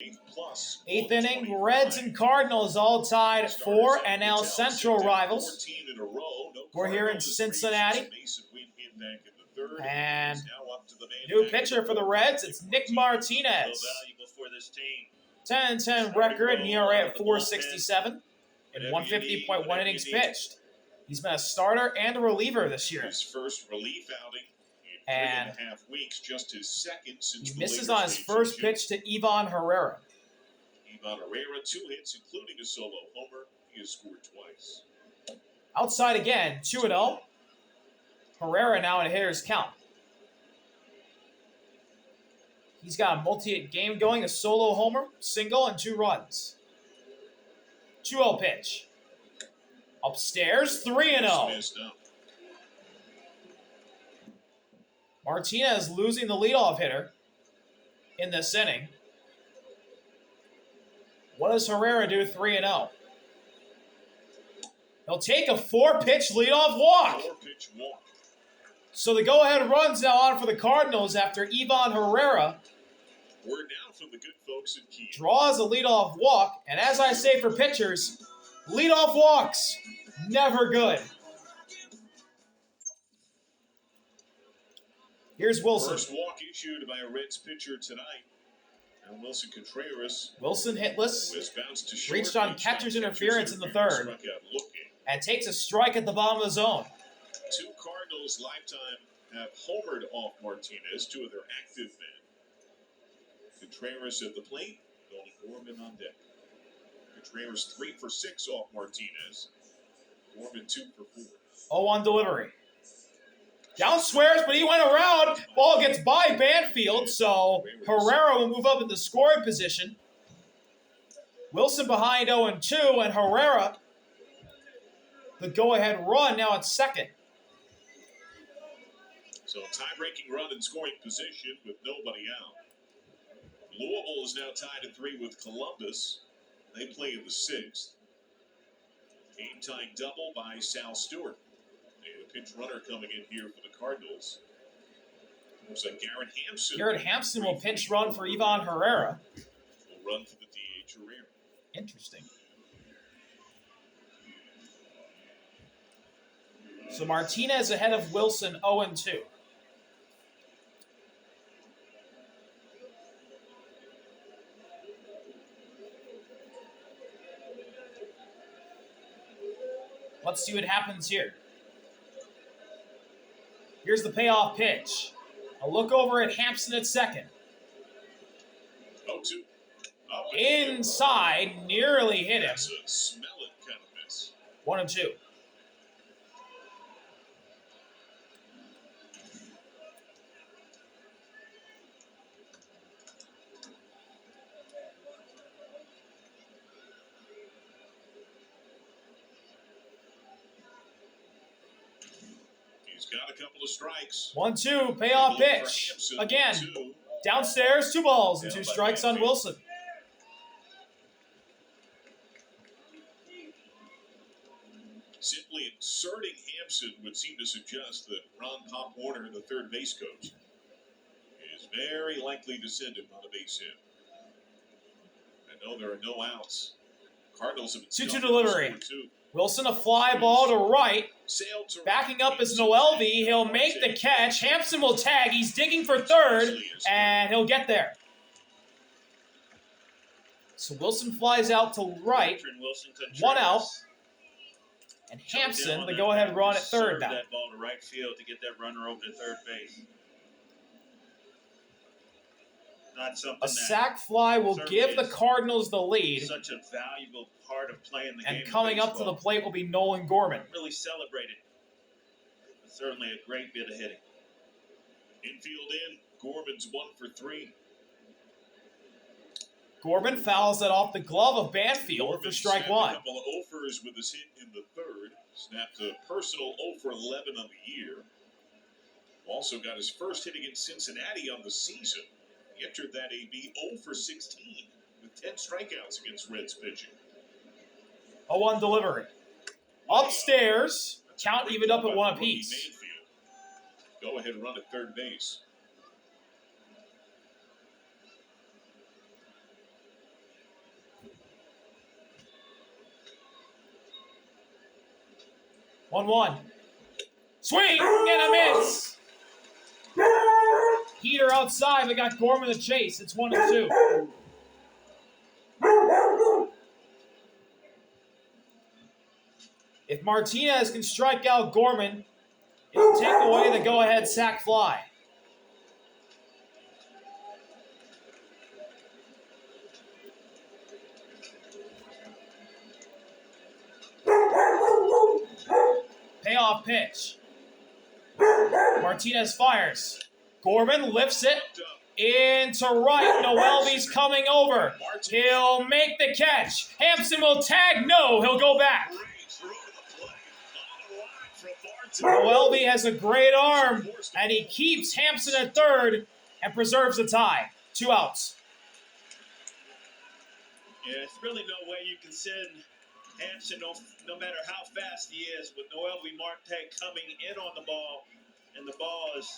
Eighth inning, Reds and Cardinals all tied at 4, NL Central rivals. We're here in Cincinnati. And new pitcher for the Reds, it's Nick Martinez. 10-10 record, ERA at 4.67, and 150.1 innings pitched. He's been a starter and a reliever this year. His first relief outing And 3.5 weeks, just his second since he misses on his first pitch to Ivan Herrera. Ivan Herrera, 2 hits, including a solo homer. He has scored twice. Outside again, 2-0. Herrera now in a hitter's count. He's got a multi-hit game going, a solo homer, single, and 2 runs. 2-0 pitch. Upstairs, 3-0. Martinez losing the leadoff hitter in this inning. What does Herrera do 3-0? He'll take a 4-pitch leadoff walk. 4-pitch walk. So the go-ahead run's now on for the Cardinals after Ivan Herrera Word now from the good folks in Key. draws a leadoff walk. And as I say for pitchers, leadoff walks, never good. Here's Wilson. First walk issued by a Reds pitcher tonight. And Wilson Contreras. Wilson hitless, Was bounced to short, reached on catcher's interference in the third, struck out looking. and takes a strike at the bottom of the zone. 2 Cardinals lifetime have homered off Martinez, 2 of their active men. Contreras at the plate, Nolan Gorman on deck. Contreras 3 for 6 off Martinez. Gorman 2 for 4. 0-1 delivery. Down swears, but he went around. Ball gets by Banfield, so Herrera will move up in the scoring position. Wilson behind 0-2, and Herrera, the go-ahead run, now at second. So tie-breaking run in scoring position with nobody out. Louisville is now tied at 3 with Columbus. They play in the 6th. Game-tying double by Sal Stewart. And a pinch runner coming in here for the Cardinals. Looks like Garrett Hampson. Garrett Hampson will pinch run for Ivan Herrera. Will run for the DH Herrera. Interesting. So Martinez ahead of Wilson 0-2. Let's see what happens here. Here's the payoff pitch. A look over at Hampson at second. 0-2. Inside, nearly hit him. That's a smell it kind of miss. 1-2. He's got a couple of strikes. 1-2, payoff pitch. Again, downstairs, 2 balls and 2 strikes on Wilson. Simply inserting Hampson would seem to suggest that Ron Pop Warner, the third base coach, is very likely to send him on a base hit. I know there are no outs. Cardinals have been 2-2 delivery. Wilson a fly ball to right. Backing up is Noelvi. He'll make the catch. Hampson will tag. He's digging for third, and he'll get there. So Wilson flies out to right. 1 out. And Hampson, the go-ahead run at third now. That ball to right field to get that runner over to third base. Not something A sac fly will give the Cardinals the lead. Such a valuable part of playing the game. And coming up to the plate will be Nolan Gorman. Really celebrated. But certainly a great bit of hitting. Infield in. Gorman's 1 for 3. Gorman fouls that off the glove of Banfield for strike 1. A couple of offers with his hit in the third. Snapped a personal 0 for 11 on the year. Also got his first hit against Cincinnati on the season. He entered that AB 0 for 16 with 10 strikeouts against Reds pitching. 0-1 delivery. Upstairs, count evened up at 1 apiece. Go ahead run at third base. 1-1. Swing and a miss. Heater outside. They got Gorman to chase. It's 1-2. If Martinez can strike out Gorman, it'll take away the go-ahead sac fly. Payoff pitch. Martinez fires. Gorman lifts it into right. Noelvi's coming over. He'll make the catch. Hampson will tag. No, he'll go back. Noelvi has a great arm, and he keeps Hampson at third and preserves the tie. 2 outs. Yeah, there's really no way you can send Hampson, no matter how fast he is, with Noelvi Marte coming in on the ball, and the ball is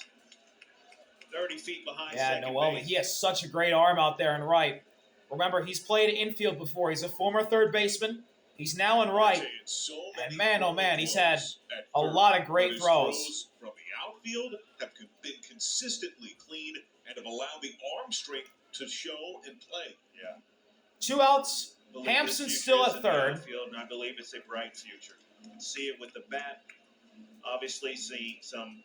30 feet behind second Noelvi, base. he has such a great arm out there in right. Remember, he's played infield before. He's a former third baseman. He's now in right. And man, oh man, he's had a lot of great throws. From the outfield have been consistently clean and have allowed the arm strength to show and play. Yeah. 2 outs. Believe Hampson's his still future at is in the third. outfield, and I believe it's a bright future. You can see it with the bat. Obviously, see some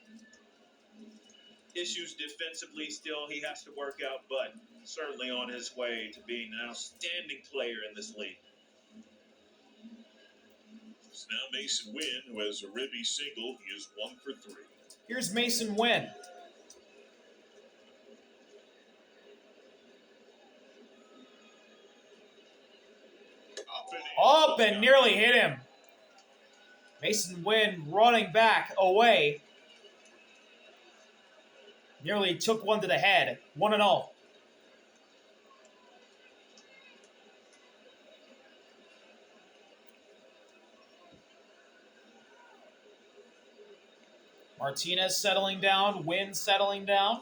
issues defensively still he has to work out, but certainly on his way to being an outstanding player in this league. It's now Masyn Winn, who has a ribby single. He is 1 for 3. Here's Masyn Winn. Up and nearly hit him. Masyn Winn running back away. Nearly took one to the head. 1-0. Martinez settling down. Winn settling down.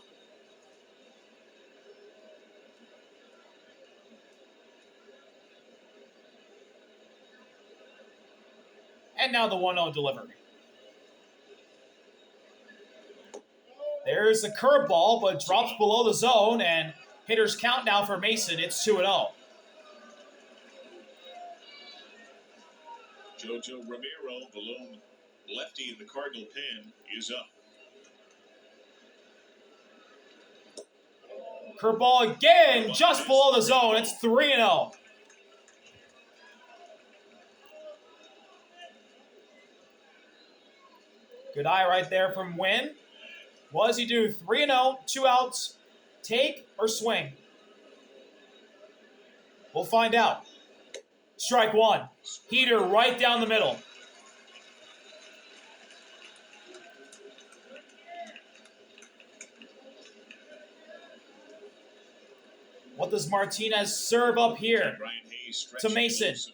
And now the 1-0 delivery. There's the curveball, but drops below the zone, and hitters count now for Masyn. It's 2-0. Jojo Romero, the lone lefty in the Cardinal pen, is up. Curveball again, just below the zone. It's 3-0. Good eye right there from Winn. What does he do? 3-0, 2 outs. Take or swing? We'll find out. Strike one. Heater right down the middle. What does Martinez serve up here to Masyn?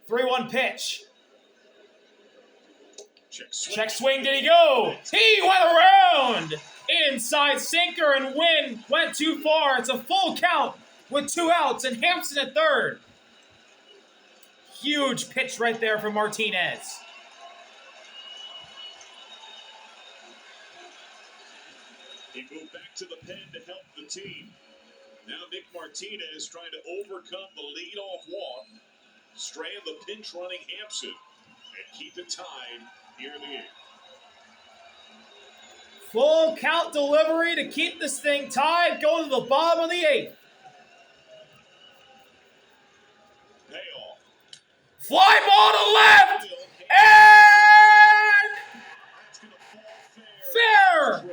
3-1 pitch. Check swing, did he go? He went around! Inside sinker, and Winn went too far. It's a full count with 2 outs, and Hampson at third. Huge pitch right there from Martinez. He moved back to the pen to help the team. Now Nick Martinez trying to overcome the leadoff walk, strand the pinch running Hampson, and keep it tied here in the 8th. Full count delivery to keep this thing tied. Going to the bottom of the 8th. Payoff. Fly ball to left. And fair.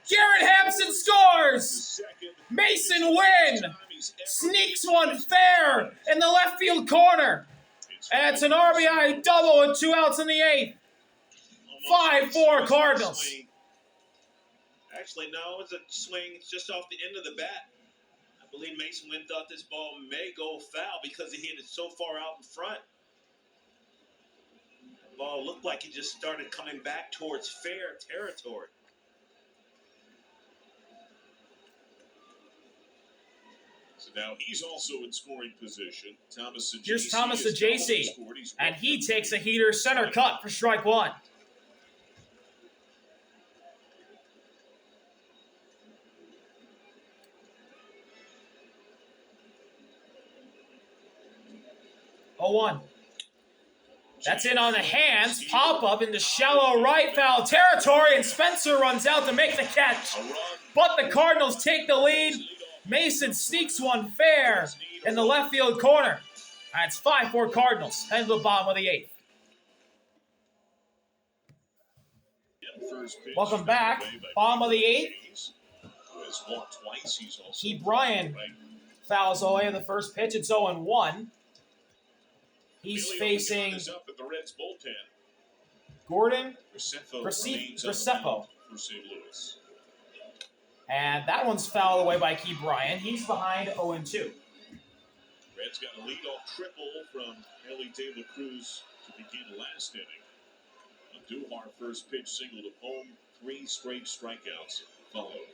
Garrett Hampson scores. Masyn Winn sneaks one fair in the left field corner. And it's an RBI double with 2 outs in the 8th. 5-4 Cardinals. Actually, no, it's a swing. It's just off the end of the bat. I believe Masyn Winn thought this ball may go foul because he hit it so far out in front. The ball looked like it just started coming back towards fair territory. It's a Now he's also in scoring position. Here's Thomas Ajayci, and he takes a heater center cut for strike one. Oh, 1. That's in on the hands. Pop up into shallow right foul territory, and Spencer runs out to make the catch. But the Cardinals take the lead. Masyn sneaks one fair in the left field corner. And it's 5-4 Cardinals, heading to the bottom of the 8th. Welcome back. Bottom of the 8th. Key Bryant fouls away the first pitch. It's 0-1. He's facing Gordon Graceffo. And that one's fouled away by Key Bryant. He's behind 0-2. Reds got a leadoff triple from Ellie De La Cruz to begin last inning. A Duhar first pitch single to home. 3 straight strikeouts followed.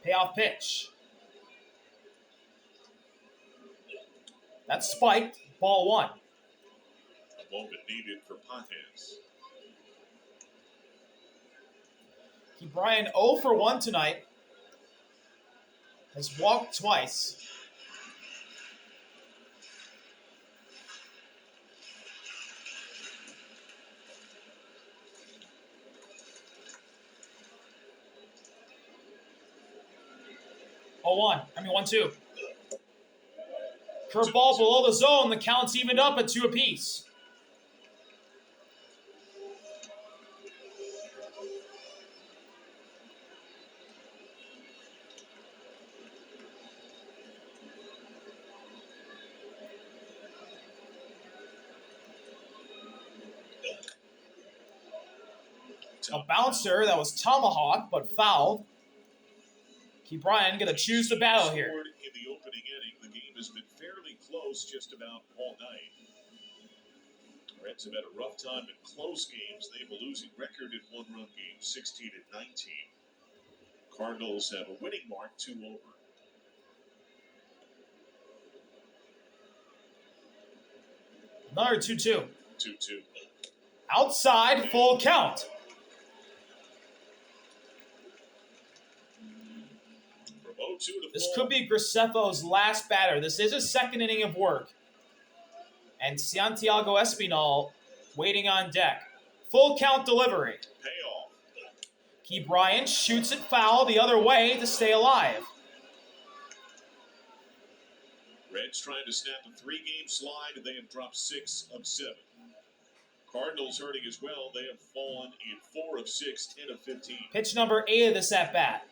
Payoff pitch. That's spiked. Ball 1. A moment needed for Pajes. Key Bryant 0 for 1 tonight. Has walked twice. Oh, 1-2. Curveball below the zone. The count's evened up at 2 apiece. A bouncer that was tomahawked but fouled. Key Bryant going to choose the battle here. In the opening inning, the game has been fairly close just about all night. Reds have had a rough time in close games. They have a losing record in one-run games, 16-19. Cardinals have a winning mark, 2 over. Another 2-2. 2-2. Outside, full count. This could be Graceffo's last batter. This is his second inning of work. And Santiago Espinal waiting on deck. Full count delivery. Payoff. Key Bryant shoots it foul the other way to stay alive. Reds trying to snap a 3-game slide, and they have dropped 6 of 7. Cardinals hurting as well. They have fallen in 4 of 6, 10 of 15. Pitch number 8 of this at-bat.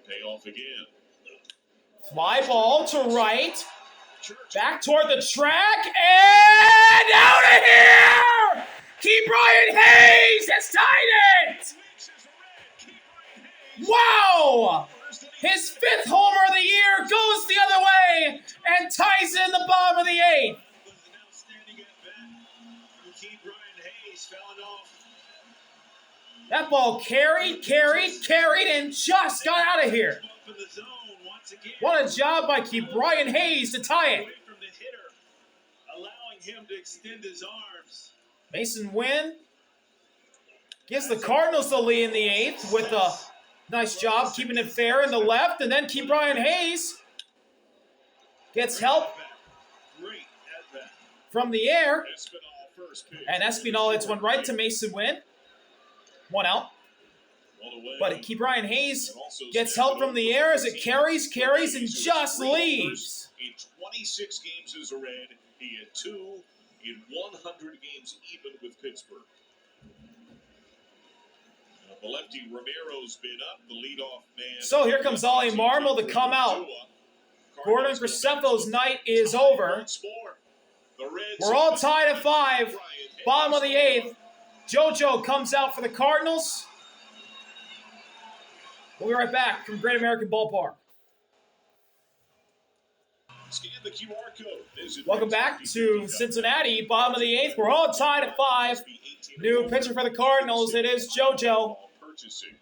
Payoff again. Fly ball to right. Back toward the track. And out of here! Key Bryant Hayes has tied it! Wow! His 5th homer of the year goes the other way and ties it in the bottom of the 8th. That ball carried, and just got out of here. What a job by Key Bryant Hayes to tie it. Allowing him to extend his arms. Masyn Winn gives the Cardinals the lead in the 8th with a nice job keeping it fair in the left. And then Key Bryant Hayes gets help from the air. And Espinal hits one right to Masyn Winn. 1 out. But Key Bryant Hayes gets help from the air as it carries, and just leaves. In 26 games as a Red, he had 2 in 100 games even with Pittsburgh. The lefty Romero's been up, the leadoff man. So here comes Ollie Marmol to come out. Gordon Graceffo's night is over. We're all tied at 5. Bottom of the 8th. JoJo comes out for the Cardinals. We'll be right back from Great American Ballpark. Scan the QR code. Welcome back to Cincinnati. Bottom of the 8th. We're all tied at 5. New pitcher for the Cardinals. It is JoJo. purchasing.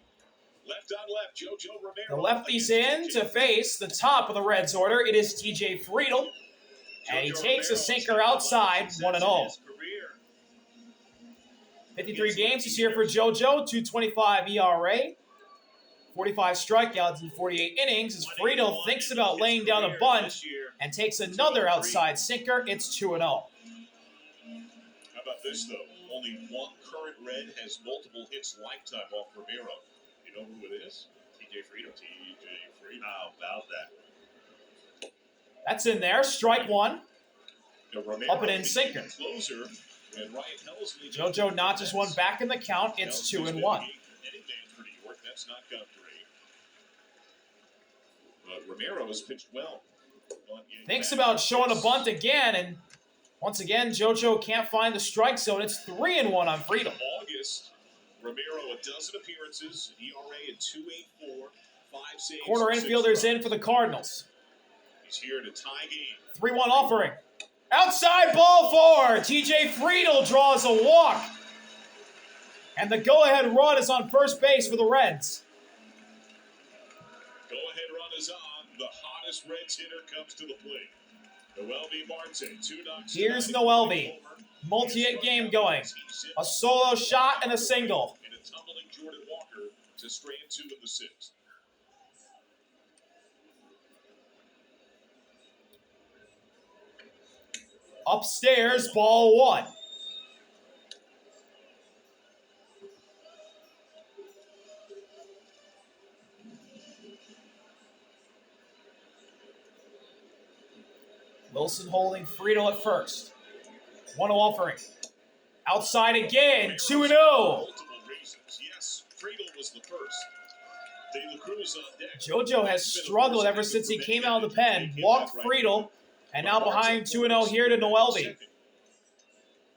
Left on left, JoJo Romero. The lefty's in to face the top of the Reds order. It is TJ Friedl. And he takes a sinker outside, 1-0. 53 games this year for JoJo, 2.25 ERA, 45 strikeouts in 48 innings. As Friedl thinks about laying down a bunt and takes another outside sinker, it's 2-0. How about this, though? Only one current Red has multiple hits lifetime off Romero. You know who it is? TJ Friedl. How about that? That's in there. Strike one. Romero, Up and in sinker. Closer, and Ryan Helsley JoJo notches one back in the count. It's 2-1. Any man for New York, that's not got great. But Romero has pitched well. Thinks about showing a bunt again, and once again, JoJo can't find the strike zone. It's 3-1 on Friedl. August, Romero, a dozen appearances, ERA at 2.84, 5 saves. Corner infielders in for the Cardinals. He's here to tie game. 3-1 offering. Outside ball 4. TJ Friedl draws a walk. And the go-ahead run is on first base for the Reds. Go-ahead run is on. The hottest Reds hitter comes to the plate. Noelvi Marte, 2 knocks. Here's Noelvi. Multi-hit game going. A solo shot and a single. And a tumbling Jordan Walker to strand 2 in the 6th. Upstairs, ball 1. Wilson holding Friedl at first. 1-0 offering. Outside again, 2-0. Multiple reasons. Yes, Friedl was the first. De La Cruz on deck. JoJo has struggled ever since he came out of the pen. Walked Friedl, and now behind 2-0 here to Noelvi.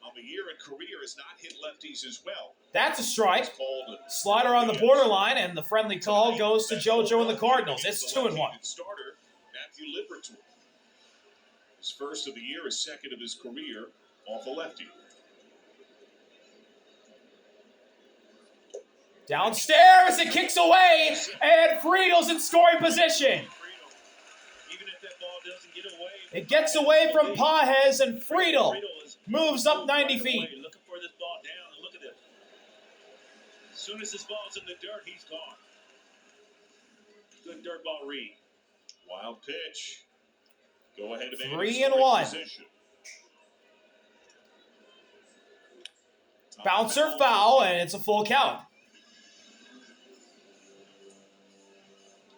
On the year in career has not hit lefties as well. That's a strike. Slider on the borderline, and the friendly call goes to JoJo and the Cardinals. It's 2-1. Starter Matthew Liberatore. His first of the year, his second of his career off a lefty. Downstairs, it kicks away, and Friedel's in scoring position. Even if that ball doesn't get away, It gets away from Pajes, and Friedl moves up 90 feet. Looking for this ball down, and look at this. As soon as this ball's in the dirt, he's gone. Good dirt ball read. Wild pitch. Go ahead and 3-1. Bouncer foul, and it's a full count.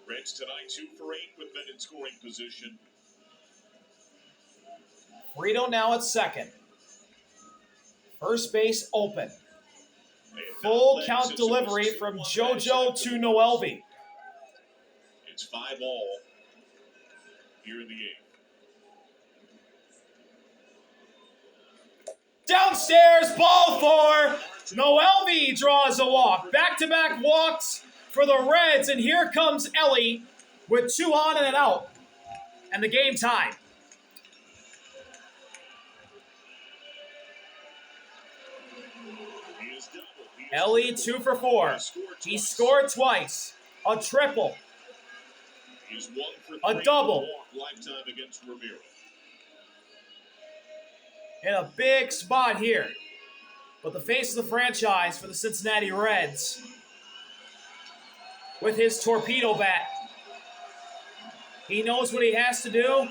Reds tonight 2 for 8 with men in scoring position. Friedl now at second. First base open. Full count delivery from JoJo to Noelvi. It's 5-all here in the 8th. Downstairs, ball 4. Noelvi draws a walk. Back-to-back walks for the Reds, and here comes Ellie with 2 on and an out. And the game tied. Ellie 2 for 4. He scored twice. A triple. He's 1 for 3 A double. lifetime against Romero. In a big spot here. But the face of the franchise for the Cincinnati Reds with his torpedo bat. He knows what he has to do,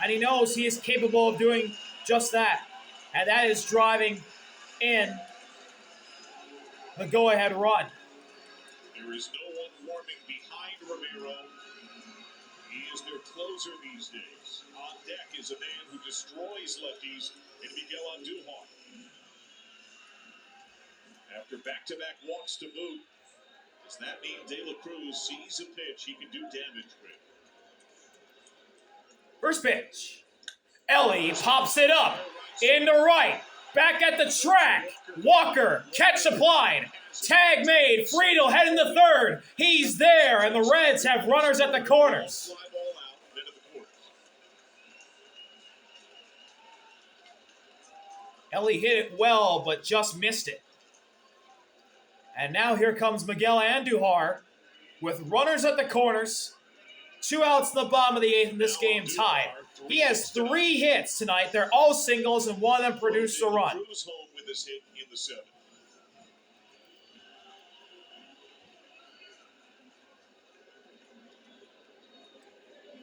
and he knows he is capable of doing just that. And that is driving in the go-ahead run. There is no one warming behind Romero. He is their closer these days. On deck is a man who destroys lefties in Miguel Andujar. After back-to-back walks to boot, does that mean De La Cruz sees a pitch he can do damage with? First pitch. Ellie pops it up. Into right. Back at the track. Walker. Catch applied. Tag made. Friedl heading to third. He's there, and the Reds have runners at the corners. Fly ball out, men at the corners. Ellie hit it well, but just missed it. And now here comes Miguel Andujar with runners at the corners. 2 outs in the bottom of the 8th, and this game tied. He has 3 hits tonight. They're all singles, and one of them produced a run. Cruz home with this hit in the 7th.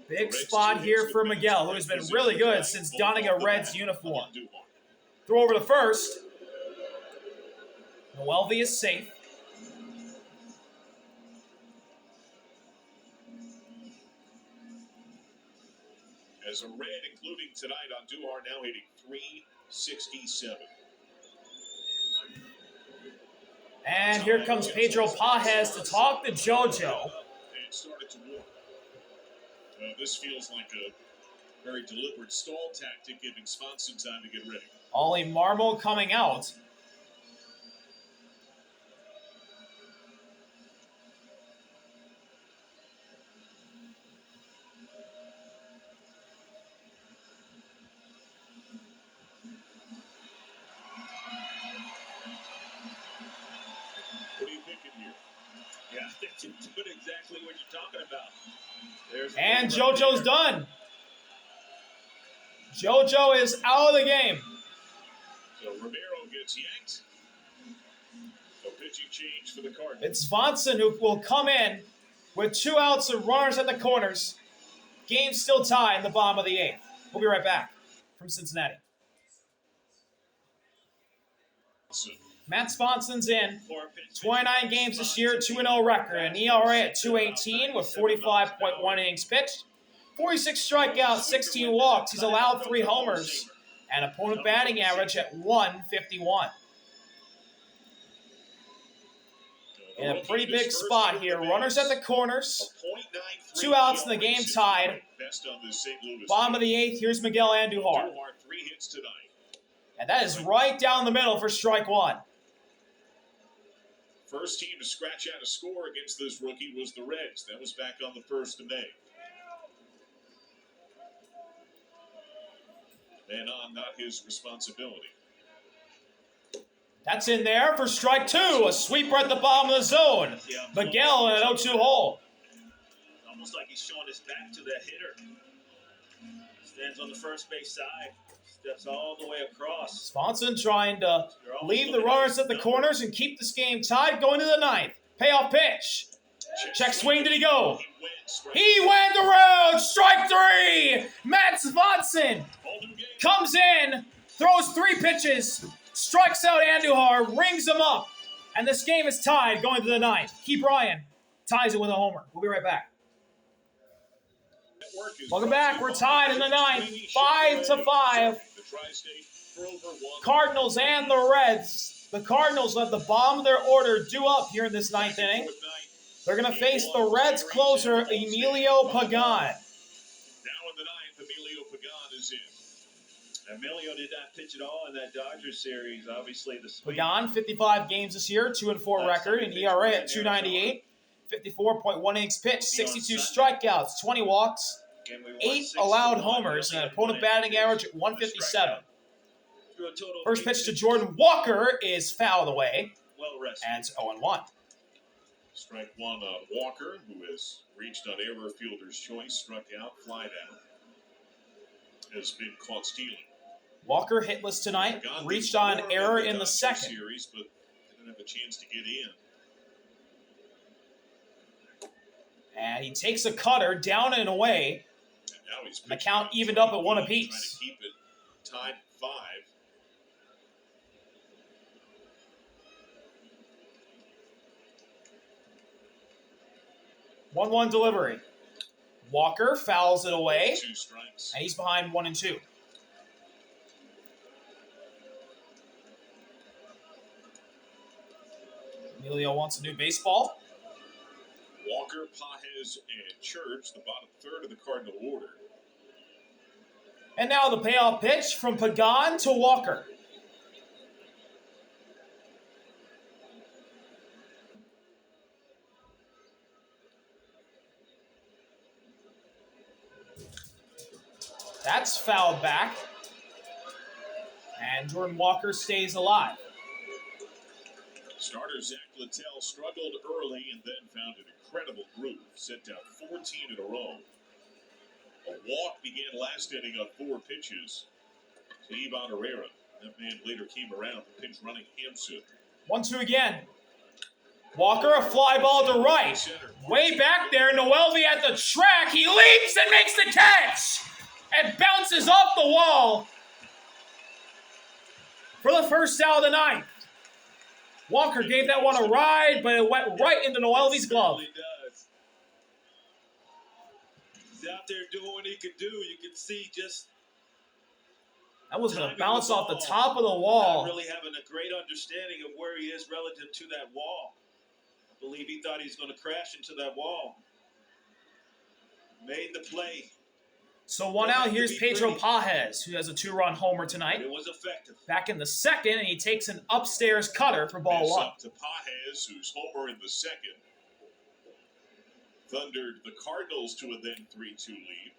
Big spot here for Miguel, who has been really good since donning a Reds uniform. Throw over to first. Noelvi is safe. As a red, including tonight on Duhar, now hitting .367. And here comes Pedro Pages to talk to JoJo. And started to walk. This feels like a very deliberate stall tactic, giving Swanson time to get ready. Ollie Marmol coming out. What are you thinking here? Yeah, that's exactly what you're talking about. There's And JoJo's done. JoJo is out of the game. So Romero gets yanked. No pitching change for the Cardinals. It's Swanson who will come in with 2 outs and runners at the corners. Game still tied in the bottom of the 8th. We'll be right back from Cincinnati. Matt Swanson's in. 29 games this year, 2-0 record, an ERA at 2.18 with 45.1 innings pitched, 46 strikeouts, 16 walks. He's allowed 3 homers, and opponent batting average at 151. In a pretty big spot here. Runners at the corners. 2 outs in the game tied. Bottom of the 8th, here's Miguel Andujar. 3 hits tonight. And that is right down the middle for strike 1. First team to scratch out a score against this rookie was the Reds. That was back on the 1st of May. And on, not his responsibility. That's in there for strike 2. A sweeper at the bottom of the zone. Miguel in an 0-2 hole. Almost like he's showing his back to that hitter. Stands on the first base side. Steps all the way across. Swanson trying to leave the runners at the corners and keep this game tied going to the 9th. Payoff pitch. Check swing, did he go? He went the road. Strike 3. Matt Swanson comes in, throws 3 pitches, strikes out Andujar, rings him up, and this game is tied going to the 9th. Keith Ryan ties it with a homer. We'll be right back. Welcome back. We're tied in the 9th, 5-5. Cardinals and the Reds. The Cardinals at the bottom of their order due up here in this 9th inning. They're going to face the Reds closer, Emilio Pagan. Now in the 9th, Emilio Pagan is in. Emilio did not pitch at all in that Dodgers series. Obviously, the sweep. Pagan, 55 games this year, 2-4 record, an ERA at 2.98, 54.1 innings pitched, 62 strikeouts, 20 walks, 8 allowed homers, and an opponent batting average at 157. First pitch to Jordan Walker is fouled away, and it's 0-1. Strike 1 on Walker, who has reached on error fielder's choice, struck out, fly down, has been caught stealing. Walker hitless tonight, reached on error in the 2nd. Series, but didn't have a chance to get in. And he takes a cutter down and away. And now he's the count evened up at 1 apiece. Trying to keep it tied at 5. One delivery. Walker fouls it away. 2 strikes. And he's behind 1-2. Emilio wants a new baseball. Walker, Pages, and Church, the bottom 3rd of the Cardinal order. And now the payoff pitch from Pagan to Walker. That's fouled back. And Jordan Walker stays alive. Starter Zach Littell struggled early and then found an incredible groove. Sent out 14 in a row. A walk began last inning on 4 pitches to Ivan Herrera. That man later came around. The pinch running Hampson. 1-2 again. Walker, a fly ball to right. Way back there, Noelvi at the track. He leaps and makes the catch. And bounces off the wall for the first out of the ninth. Walker gave that one a ride, but it went right into Noelvi's glove. He's out there doing what he could do. You can see just that was going to bounce off the top of the wall. Not really having a great understanding of where he is relative to that wall. I believe he thought he was going to crash into that wall. Made the play. So 1 out, here's Pedro Pages, who has a 2-run homer tonight. It was effective. Back in the second, and he takes an upstairs cutter for ball 1. Up to Pages, who's homer in the second. Thundered the Cardinals to a then 3-2 lead.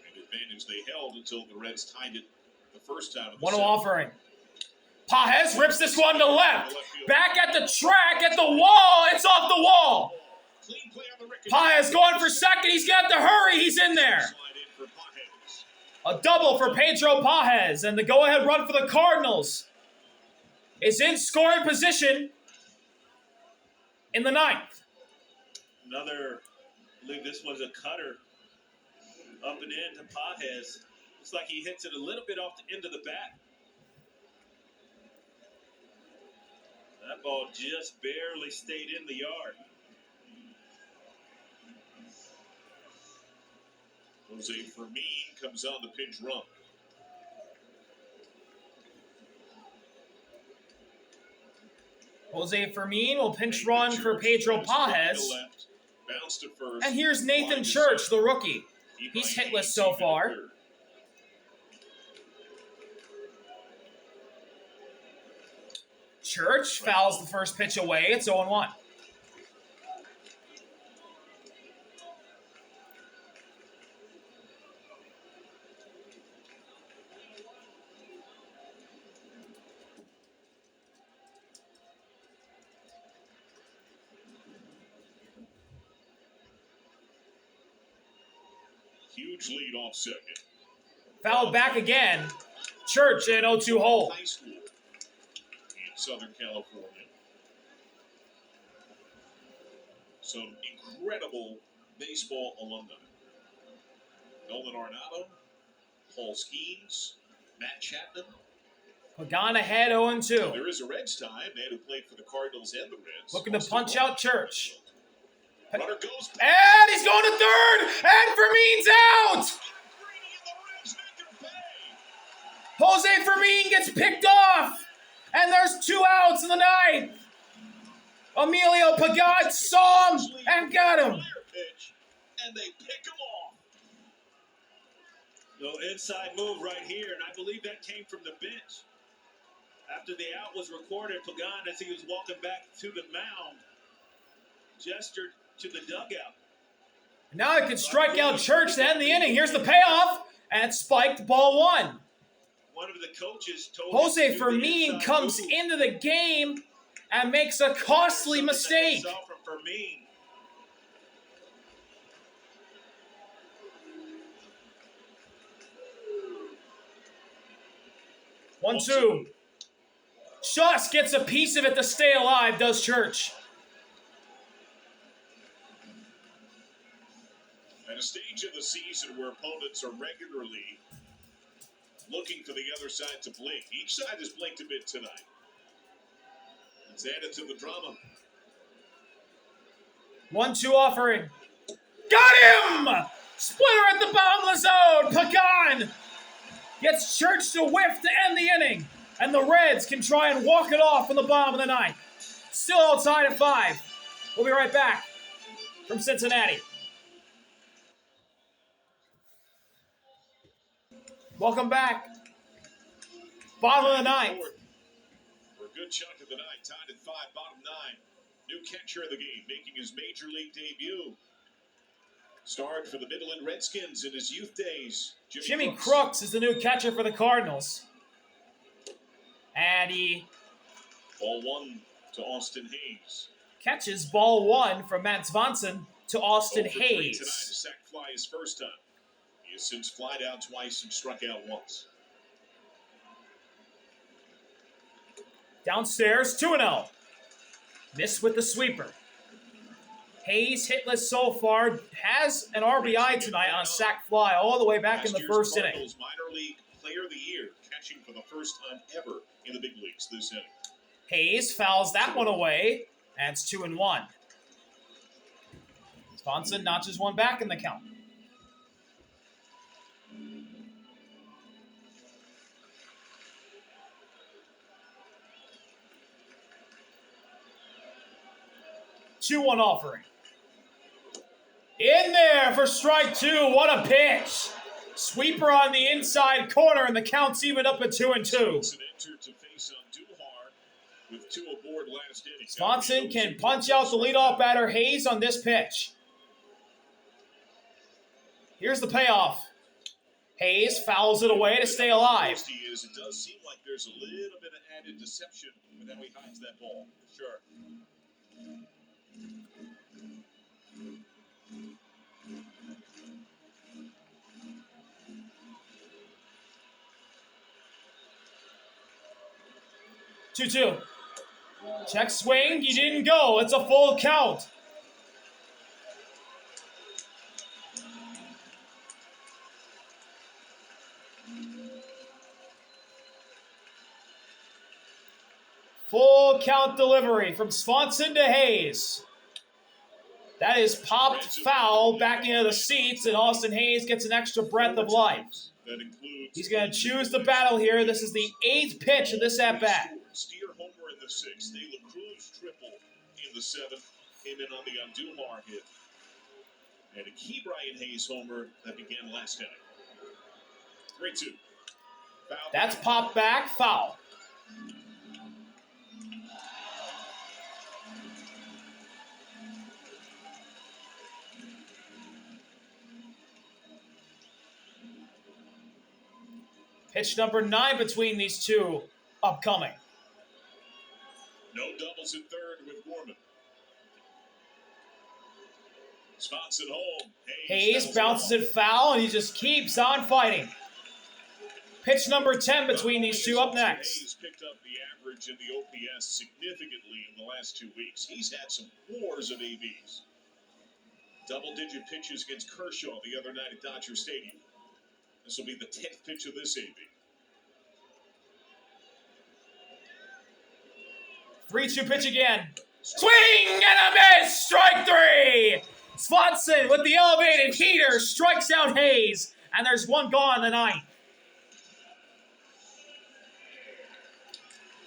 An advantage they held until the Reds tied it the first time. 1-0 offering. Pages rips this one to left. Back at the track, at the wall. It's off the wall. Pages going for second. He's got to hurry. He's in there. A double for Pedro Pages. And the go-ahead run for the Cardinals is in scoring position in the ninth. Another, I believe this was a cutter up and in to Pages. Looks like he hits it a little bit off the end of the bat. That ball just barely stayed in the yard. Jose Fermin comes on the pinch run. Jose Fermin will pinch run for Pedro Pages. And here's Nathan Church, the rookie. He's hitless so far. Church fouls the first pitch away. It's 0-1. Huge lead off second. Fouled back again. Church in 0-2 hole. High school in Southern California. Some incredible baseball alumni. Nolan Arenado, Paul Skeens, Matt Chapman. Pagan ahead 0-2. There is a Reds tie, man who played for the Cardinals and the Reds. Looking to punch out Church. Runner goes back. And he's going to third. And Fermin's out. Jose Fermin gets picked off. And there's 2 outs in the ninth. Emilio Pagan saw him and got him. And they pick him off. No inside move right here, and I believe that came from the bench. After the out was recorded, Pagan, as he was walking back to the mound, gestured to the dugout. Now it can strike out Church to end the inning. Here's the payoff, and it's spiked ball 1. One of the coaches told Jose Fermin comes into the game and makes a costly mistake. Saw from Fermin. One, 2. Schuss gets a piece of it to stay alive, does Church. At a stage of the season where opponents are regularly looking for the other side to blink. Each side has blinked a bit tonight. It's added to the drama. 1-2 offering. Got him! Splitter at the bottom of the zone. Pagan gets Church to whiff to end the inning. And the Reds can try and walk it off in the bottom of the ninth. Still outside at 5. We'll be right back from Cincinnati. Welcome back. Bottom of the ninth. For a good chunk of the night, tied at 5, bottom 9. New catcher of the game, making his major league debut. Starred for the Midland Redskins in his youth days. Jimmy Crooks is the new catcher for the Cardinals. And he Ball 1 to Austin Hayes. Catches ball 1 from Matt Swanson to Austin 0 for 3 tonight. A Hayes. sac fly his first time. He has since flied out twice and struck out once. Downstairs, 2-0. Missed with the sweeper. Hayes hitless so far, has an RBI tonight on a sac fly all the way back in the first inning. Cardinals minor league player of the year, catching for the first time ever in the big leagues this inning. Hayes fouls that one away, and it's 2-1. Swanson notches one back in the count. Two-one offering. In there for strike 2. What a pitch. Sweeper on the inside corner, and the count's even up at 2-2. Swanson entered to face Andujar with 2 aboard last inning. Swanson can punch out the leadoff batter Hayes on this pitch. Here's the payoff. Hayes fouls it away to stay alive. It does seem like there's a little bit of added deception with how he hides that ball. Sure. 2-2. Check swing. He didn't go. It's a full count. Full count delivery from Swanson to Hayes. That is popped foul back into the seats, and Austin Hayes gets an extra breath of life. He's going to choose the battle here. This is the 8th pitch of this at-bat. Steer homer in the 6th. De La Cruz triple in the 7th. Came in on the Andujar hit. And a key Brian Hayes homer that began last inning. 3-2. Foul. That's popped back, foul. Pitch number 9 between these two upcoming. No doubles in 3rd with Gorman. Swanson home. Hayes bounces it foul, and he just keeps on fighting. Pitch number 10 between these two up next. Hayes picked up the average in the OPS significantly in the last 2 weeks. He's had some wars of ABs. Double-digit pitches against Kershaw the other night at Dodger Stadium. This will be the 10th pitch of this AB. 3-2 pitch again. Swing and a miss! Strike 3! Swanson with the elevated heater strikes out Hayes, and there's one gone in the 9th.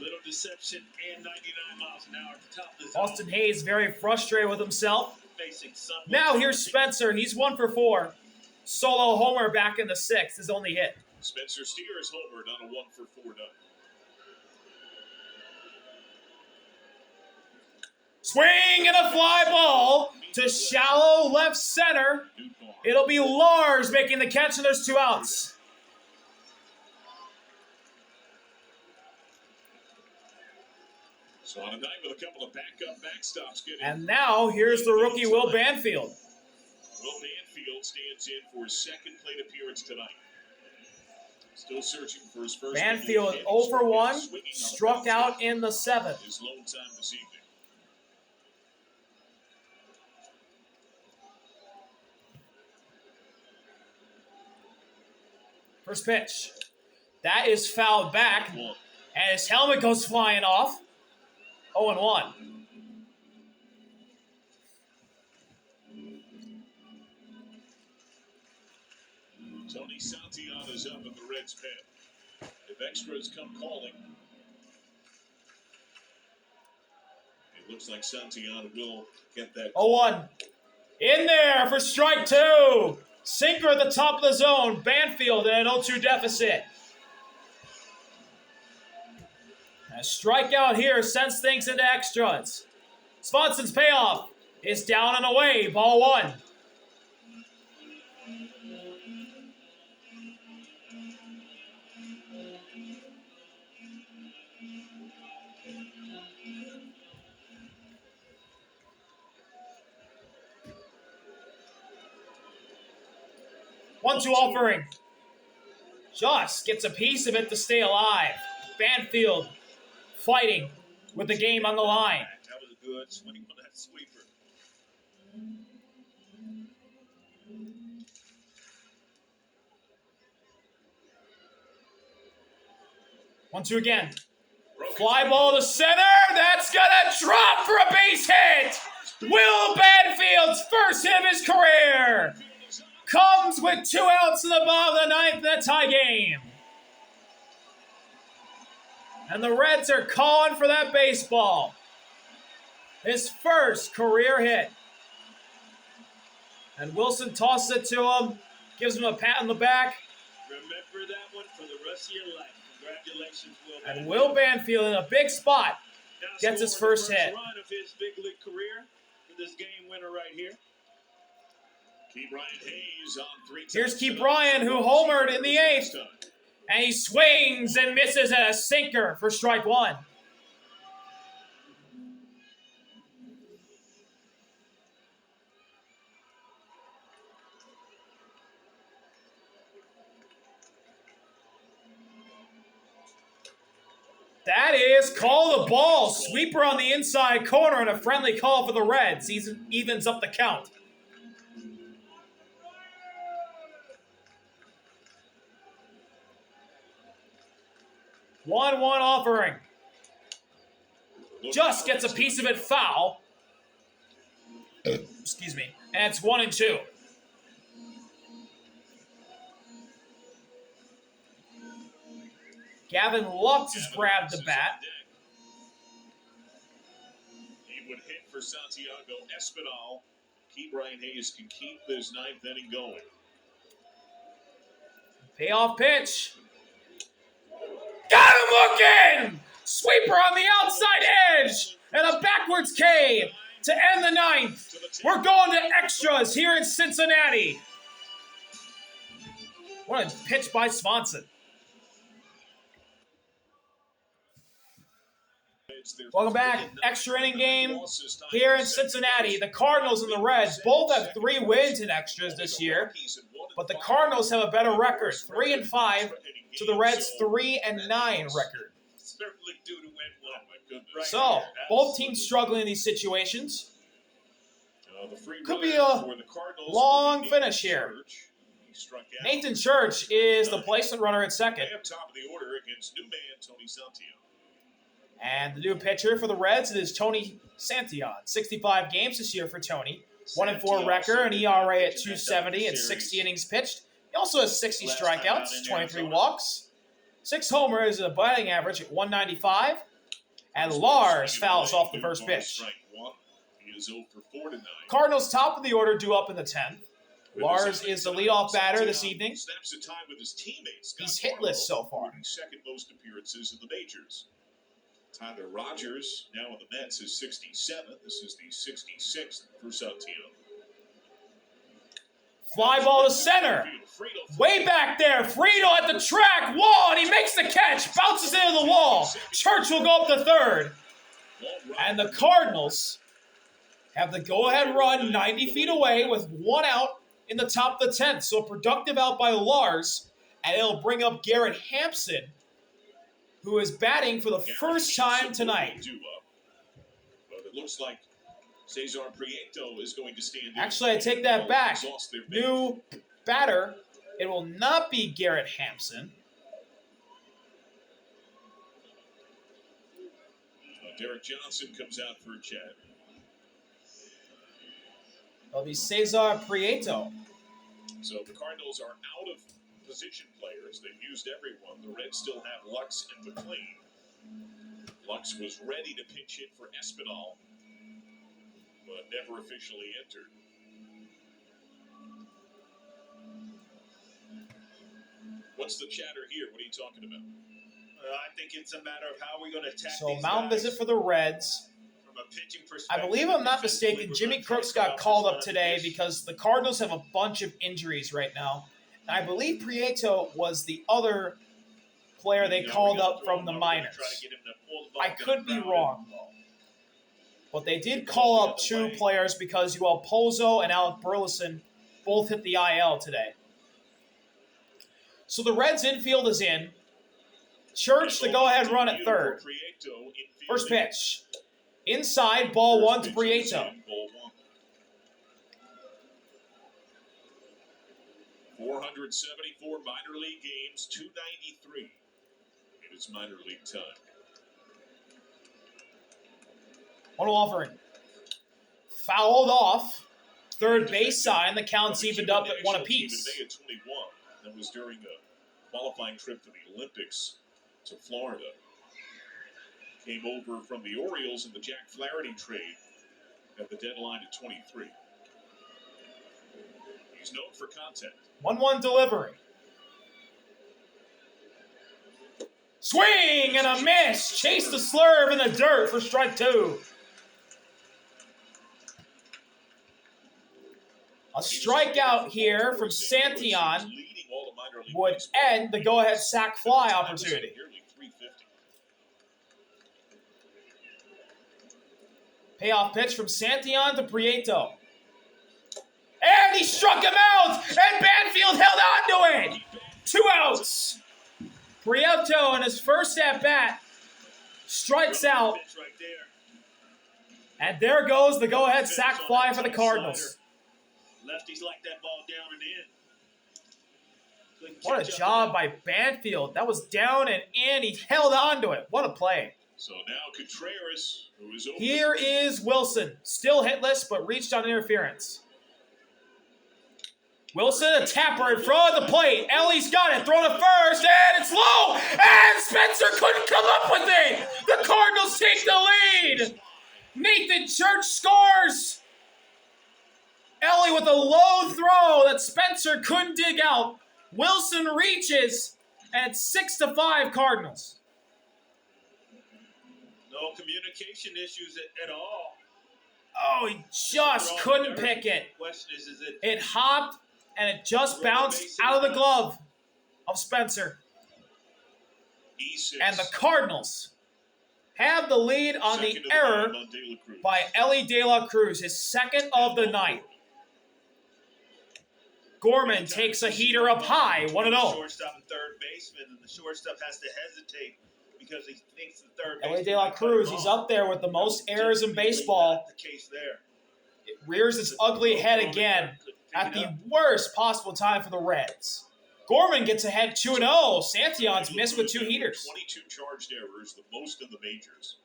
Little deception and 99 miles an hour at the top of the zone. Austin Hayes very frustrated with himself. Facing someone. Now here's Spencer. He's 1 for 4. Solo homer back in the 6th, his only hit. Spencer Steers homered on a 1 for 4 night. Swing and a fly ball to shallow left center. It'll be Lars making the catch, and there's 2 outs. So on a night with a couple of backup backstops getting. And now here's the rookie Will Banfield. Will Banfield stands in for his 2nd plate appearance tonight. Still searching for his first. Banfield 0 for 1, struck out in the 7th. His lone time this evening. First pitch. That is fouled back, and his helmet goes flying off. 0-1. Tony Santiana's up in the Reds' pen. If extras come calling, it looks like Santiana will get that. 0-1. In there for strike 2. Sinker at the top of the zone. Banfield in an 0-2 deficit. A strikeout here sends things into extras. Swanson's payoff is down and away. Ball 1. 1-2 offering. Just gets a piece of it to stay alive. Banfield fighting with the game on the line. That was a good swing on that sweeper. One-two again. Fly ball to center. That's gonna drop for a base hit. Will Banfield's first hit of his career comes with 2 outs in the bottom of the ninth in the tie game. And the Reds are calling for that baseball. His first career hit. And Wilson tosses it to him, gives him a pat on the back. Remember that one for the rest of your life. Congratulations, Will Banfield. And Will Banfield in a big spot Now gets his scoring first the hit. run of his big league career for this game winner right here. Keep Ryan Hayes on 3 Here's Keith Bryan, who homered in the 8th. And he swings and misses at a sinker for strike 1. That is call the ball. Sweeper on the inside corner and a friendly call for the Reds. Evens up the count. One offering. Just gets a piece of it foul. Excuse me. And it's 1-2. Gavin Lux has grabbed the bat. He would hit for Santiago Espinal. Keep Ryan Hayes can keep this 9th inning going. Payoff pitch. Got him looking! Sweeper on the outside edge. And a backwards K to end the 9th. We're going to extras here in Cincinnati. What a pitch by Swanson. Welcome back. Extra inning game here in Cincinnati. The Cardinals and the Reds both have 3 wins in extras this year, but the Cardinals have a better record, 3-5 to the Reds' 3-9 record. Certainly due to win one. Right So, here. both teams struggling in these situations. Could be a long long finish here. Nathan Church is the placement runner at second. Top of the order against new man Tony Santiago. And the new pitcher for the Reds is Tony Santillan. 65 games this year for Tony. 1-4 record, an ERA at 2.70 and 60 innings pitched. He also has 60 strikeouts, 23 walks, 6 homers, and a batting average at 195. And Lars fouls off the first pitch. He is 0 for 4 tonight. Cardinals top of the order due up in the 10th. Lars is the leadoff batter this evening. Snaps a tie with his teammates. He's hitless so far. Second most appearances in the majors. Tyler Rogers, now in the Mets, is 67. This is the 66th for Santillan. Fly ball to center. Way back there. Friedel at the track. Wall, and he makes the catch. Bounces into the wall. Church will go up to third. And the Cardinals have the go-ahead run 90 feet away with 1 out in the top of the 10th. So a productive out by Lars, and it'll bring up Garrett Hampson, who is batting for the first time tonight. But it looks like Cesar Prieto is going to stand in. Actually, I take that back. New batter. It will not be Garrett Hampson. Derek Johnson comes out for a chat. It'll be Cesar Prieto. So the Cardinals are out of position players. They've used everyone. The Reds still have Lux and McLean. Lux was ready to pinch hit for Espinal, but never officially entered. What's the chatter here? What are you talking about? I think it's a matter of how we're going to attack So these mound guys visit for the Reds. from a pitching I perspective. believe I'm not Defensively, mistaken. we're Jimmy gonna try Crooks to come got off called this up line today of because the Cardinals have a bunch of injuries right now. And I believe Prieto was the other player they called up from the minors. I could be wrong, though. But they did call up 2 players because Pozo and Alec Burleson both hit the IL today. So the Reds infield is in. Church the go-ahead run at third. First pitch. Inside, ball one to Prieto. 474 minor league games, 293. It is minor league time. One offering. Fouled off. Third base sign. The count's evened up at one apiece. May of 21. That was during a qualifying trip to the Olympics to Florida. Came over from the Orioles in the Jack Flaherty trade at the deadline at 23. He's known for contact. 1-1 delivery. Swing and a miss. Chase the slurve in the dirt for strike two. A strikeout here from Santillan would end the go-ahead sac fly opportunity. Payoff pitch from Santillan to Prieto. And he struck him out! And Banfield held on to it! 2 outs! Prieto in his first at-bat strikes out. And there goes the go-ahead sac fly for the Cardinals. Lefties like that ball down and in. What a job by Banfield. That was down and in. He held on to it. What a play. So now Contreras, who is over. Here is Wilson. Still hitless, but reached on interference. Wilson, a tapper in front of the plate. Ellie's got it. Throw to first, and it's low. And Spencer couldn't come up with it. The Cardinals take the lead. Nathan Church scores. Ellie with a low throw that Spencer couldn't dig out. Wilson reaches, and it's 6-5 Cardinals. No communication issues at all. Oh, he just couldn't pick it. Question is it hopped, and it just bounced out of the glove of Spencer. E6. And the Cardinals have the lead on the error by Ellie De La Cruz, his second of the night. Gorman takes a heater up high, 1-0. Shortstop and third baseman, and the shortstop has to hesitate because he thinks the third baseman. Ellie De La Cruz, he's up there with the most errors in baseball. The case there. It rears its ugly head again at the worst possible time for the Reds. Gorman gets ahead 2-0. Santillon's missed with 2 heaters. 22 charged errors, the most in the majors.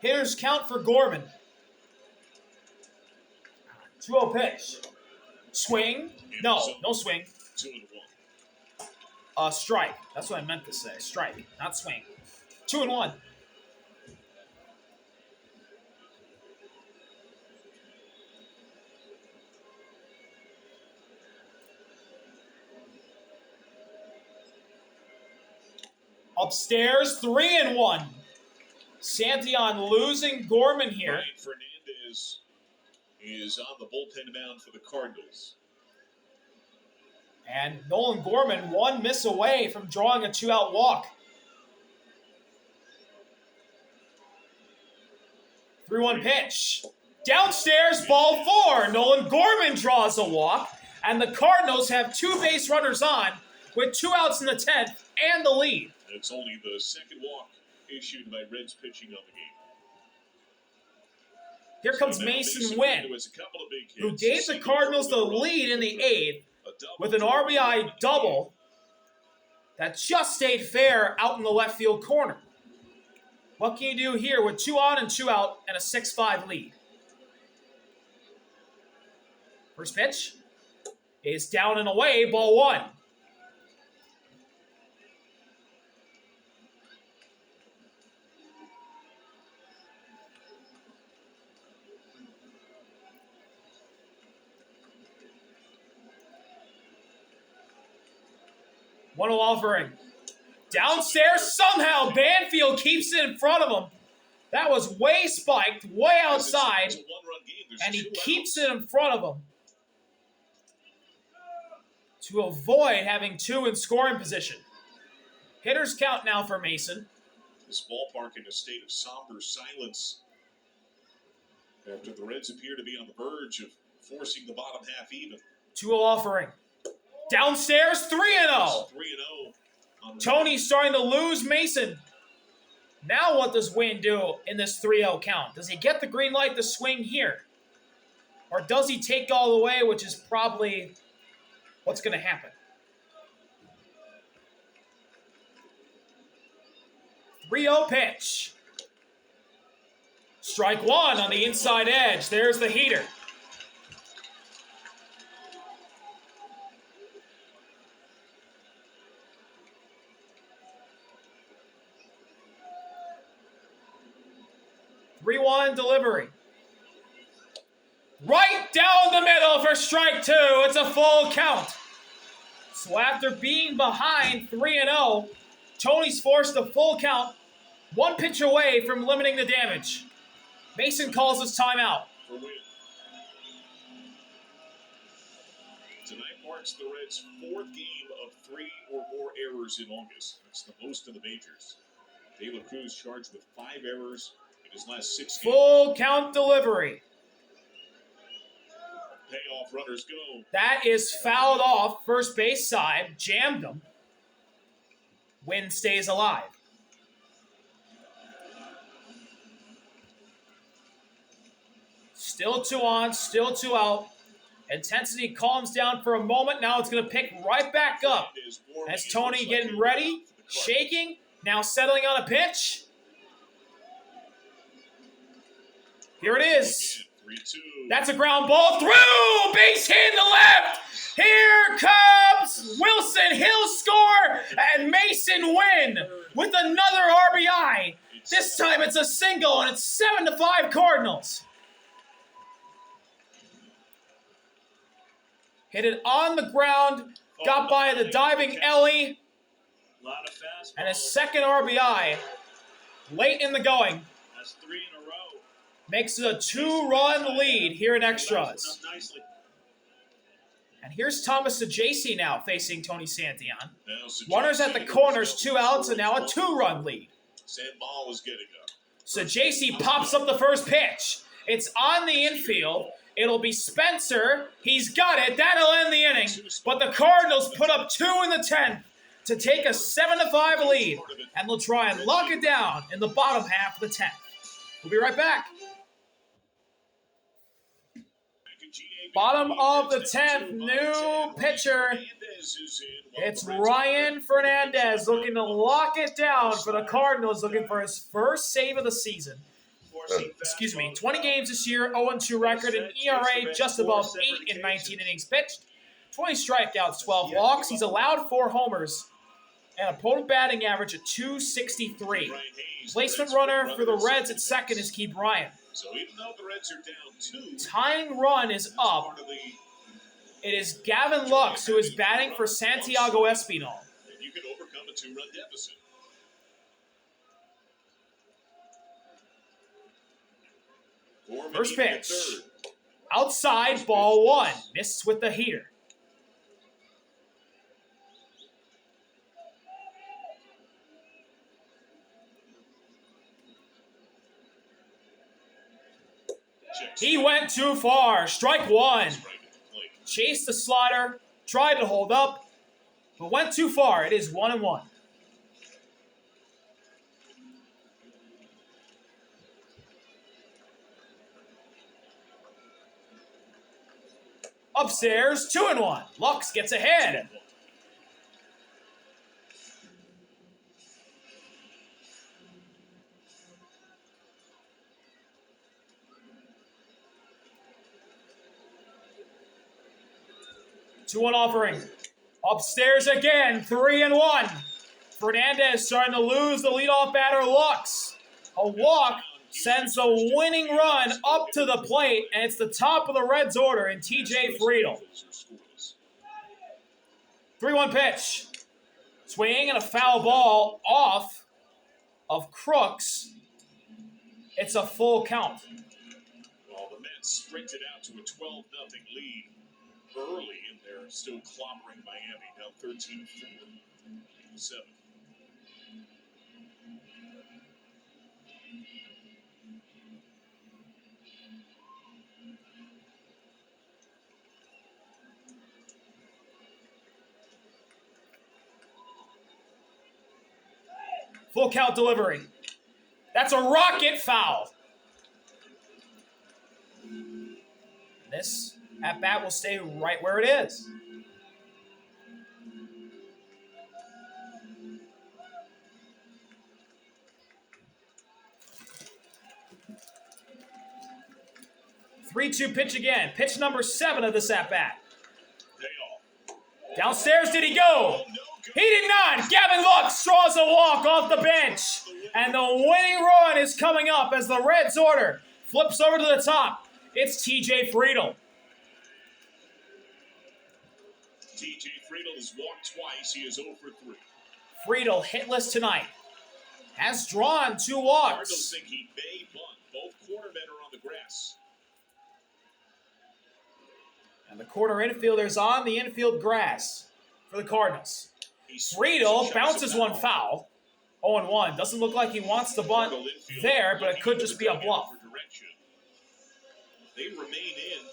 Hitters count for Gorman. 2-0 pitch. Swing. No swing. 2-1. Strike. That's what I meant to say. Strike, not swing. 2-1. Upstairs, 3-1. Santillan losing Gorman here. Ryan Fernandez is on the bullpen mound for the Cardinals. And Nolan Gorman 1 miss away from drawing a 2-out walk. 3-1 pitch. Downstairs, ball 4. Nolan Gorman draws a walk. And the Cardinals have 2 base runners on with 2 outs in the 10th and the lead. It's only the second walk issued by Reds pitching on the game. Here comes Masyn Winn, who gave the Cardinals the lead in the 8th with an RBI double that just stayed fair out in the left field corner. What can you do here with 2 on and 2 out and a 6-5 lead? First pitch is down and away, ball 1. One offering. Downstairs, somehow Banfield keeps it in front of him. That was way spiked, way outside, and he keeps it in front of him to avoid having 2 in scoring position. Hitters count now for Masyn. This ballpark in a state of somber silence After the Reds appear to be on the verge of forcing the bottom half even. 2-0 offering. Downstairs, 3-0. 3-0. Tony's starting to lose Masyn. Now what does Winn do in this 3-0 count? Does he get the green light to swing here? Or does he take all the way, which is probably what's going to happen? 3-0 pitch. Strike one on the inside edge. There's the heater. Three-one delivery. Right down the middle for strike two. It's a full count. So after being behind 3-0, Tony's forced a full count, one pitch away from limiting the damage. Masyn calls his timeout. For Winn. Tonight marks the Reds' 4th game of 3 or more errors in August. That's the most in the majors. De La Cruz charged with 5 errors in his last 6 games. Full count delivery. Payoff runners go. That is fouled off first base side. Jammed him. Winn stays alive. Still 2 on, still 2 out. Intensity calms down for a moment. Now it's going to pick right back up. As Tony getting ready, shaking, now settling on a pitch. Here it is. 3-2. That's a ground ball through. Base hit in the left. Here comes Wilson. He'll score. And Masyn Winn with another RBI. This time it's a single, and it's 7-5 Cardinals. Hit it on the ground. Got by the diving Ellie. And a second RBI late in the going. That's 3 in a row. Makes it a 2-run lead here in extras. And here's Thomas Sajacy now facing Tony Santillan. Runners at the corners, 2 outs, and now a 2-run lead. Sandball was getting up. Sajacy pops up the first pitch. It's on the infield. It'll be Spencer. He's got it. That'll end the inning. But the Cardinals put up 2 in the 10th to take a 7-5 lead. And they'll try and lock it down in the bottom half of the 10th. We'll be right back. Bottom of the 10th, new pitcher. It's Ryan Fernandez looking to lock it down for the Cardinals, looking for his first save of the season. 20 games this year, 0-2 record, an ERA just above 8 in 19 innings pitched, 20 strikeouts, 12 walks. He's allowed 4 homers, and opponent batting average of .263. Placement runner for the Reds at second is Key Bryant. So even though the Reds are down 2, tying run is up. It is Gavin Lux who is batting for Santiago Espinal. And you can overcome a 2-run deficit. First pitch. Outside, ball 1. Missed with the heater. He went too far. Strike 1. Chased the slider. Tried to hold up. But went too far. It is 1-1. Upstairs, 2-1. Lux gets ahead. Two-one offering. Upstairs again, 3-1. Fernandez starting to lose the leadoff batter, Lux. A walk sends the winning run up to the plate, and it's the top of the Reds order in TJ Friedel. 3-1 pitch. Swing and a foul ball off of Crooks. It's a full count. Well, the Mets sprinted out to a 12-0 lead early, and they're still clobbering Miami, down 13-4 in the 7th. Full count delivery. That's a rocket foul. This at-bat will stay right where it is. Three-two pitch again. Pitch number 7 of this at-bat. Downstairs did he go? He did not. Gavin Lux draws a walk off the bench. And the winning run is coming up as the Reds order flips over to the top. It's TJ Friedl. TJ Friedl has walked twice. He is 0 for 3. Friedl hitless tonight. Has drawn 2 walks. Cardinals think he may bunt. Both cornermen are on the grass. And the corner infielders on the infield grass for the Cardinals. Friedl bounces one foul. 0-1. Doesn't look like he wants to bunt there, but it could just be a bluff. They remain in.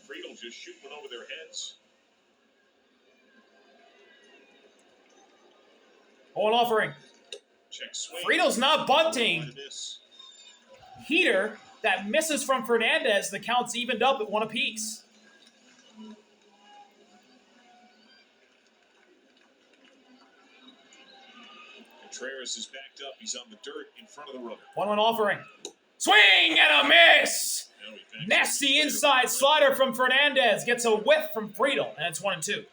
Friedl just shooting one over their heads. 0 offering. Check swing. Friedel's not bunting. Heater that misses from Fernandez. The count's evened up at 1 apiece. Contreras is backed up. He's on the dirt in front of the runner. 1-1 offering. Swing and a miss! Nasty inside slider from Fernandez. Gets a whiff from Friedl, and it's 1-2.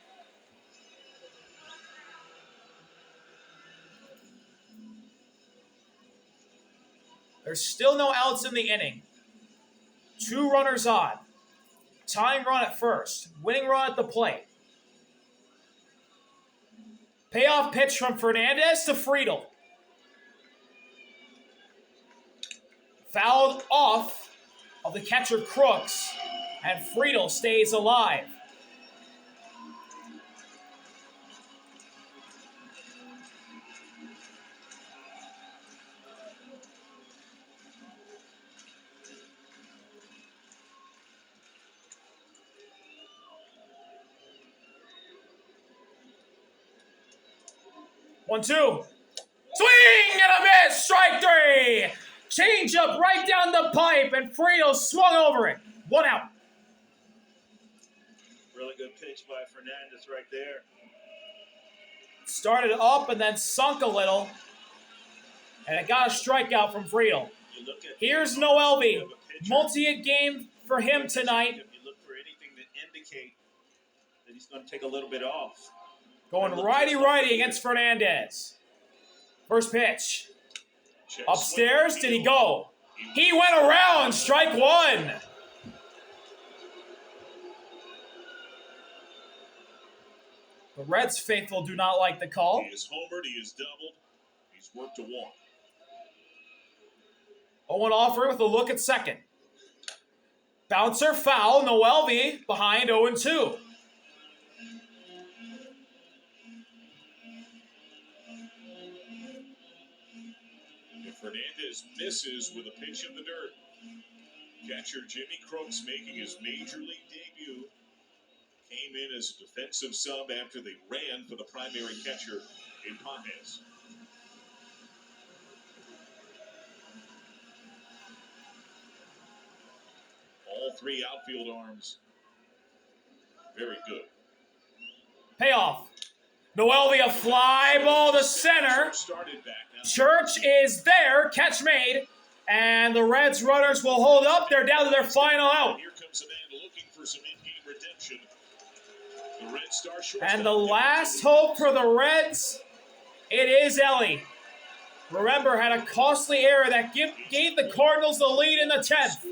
There's still no outs in the inning. 2 runners on. Tying run at first. Winning run at the plate. Payoff pitch from Fernandez to Friedl. Fouled off of the catcher Crooks, and Friedl stays alive. One, two. Swing and a miss. Strike 3. Change up right down the pipe, and Friedl swung over it. 1 out. Really good pitch by Fernandez right there. Started up and then sunk a little, and it got a strikeout from Friedl. Here's Noelvi. Multi-hit game for him tonight. If you look for anything to indicate that he's going to take a little bit off. Going righty-righty against Fernandez. First pitch. Upstairs, did he go? He went around, strike 1. The Reds faithful do not like the call. He is homered, he is doubled, he's worked a walk. 0-1 offer with a look at second. Bouncer foul, Noelvi behind 0-2. Fernandez misses with a pitch in the dirt. Catcher Jimmy Crooks making his major league debut. Came in as a defensive sub after they ran for the primary catcher in Pages. All 3 outfield arms. Very good. Payoff. Noelvi a fly ball to center. Church is there. Catch made. And the Reds runners will hold up. They're down to their final out. Here comes a man looking for some in-game redemption. The Red Star and the last hope for the Reds, it is Ellie. Remember, had a costly error that gave the Cardinals the lead in the 10th.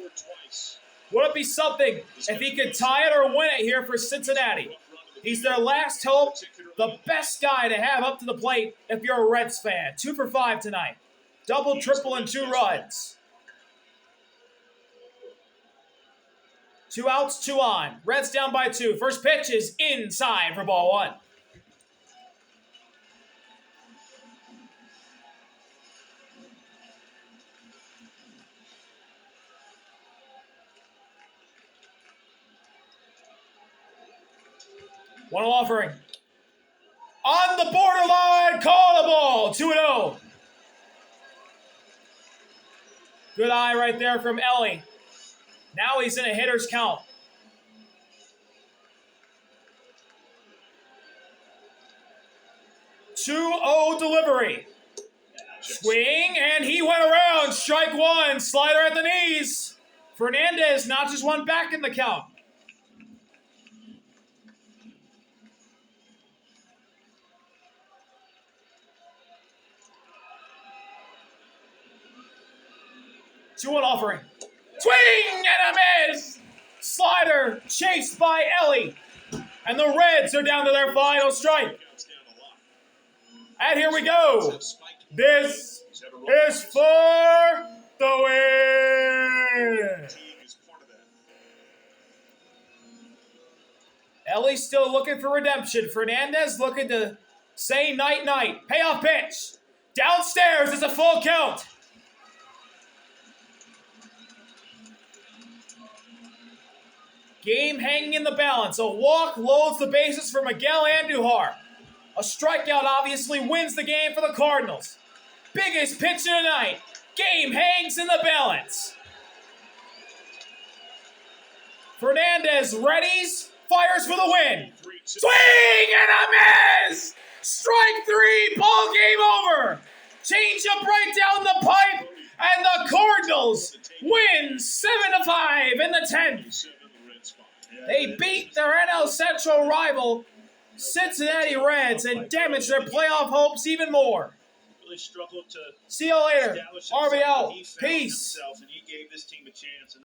Would it be something if he could tie it or win it here for Cincinnati? He's their last hope, the best guy to have up to the plate if you're a Reds fan. 2 for 5 tonight. Double, triple, and 2 runs. 2 outs, 2 on. Reds down by 2. First pitch is inside for ball 1. One offering. On the borderline, call the ball. 2-0. Good eye right there from Ellie. Now he's in a hitter's count. 2-0 delivery. Swing, and he went around. Strike one. Slider at the knees. Fernandez notches one back in the count. Two-one offering. Swing and a miss. Slider chased by Ellie. And the Reds are down to their final strike. And here we go. This is for the win. Ellie still looking for redemption. Fernandez looking to say night-night. Payoff pitch. Downstairs is a full count. Game hanging in the balance. A walk loads the bases for Miguel Andujar. A strikeout obviously wins the game for the Cardinals. Biggest pitch of the night. Game hangs in the balance. Fernandez readies, fires for the win. Swing and a miss! Strike three, ball game over. Change up right down the pipe, and the Cardinals win 7-5 in the 10th. They beat their NL Central rival, Cincinnati Reds, and damaged their playoff hopes even more. Really struggled to See you later. establish himself, RBI. but he found Peace. himself, and he gave this team a chance.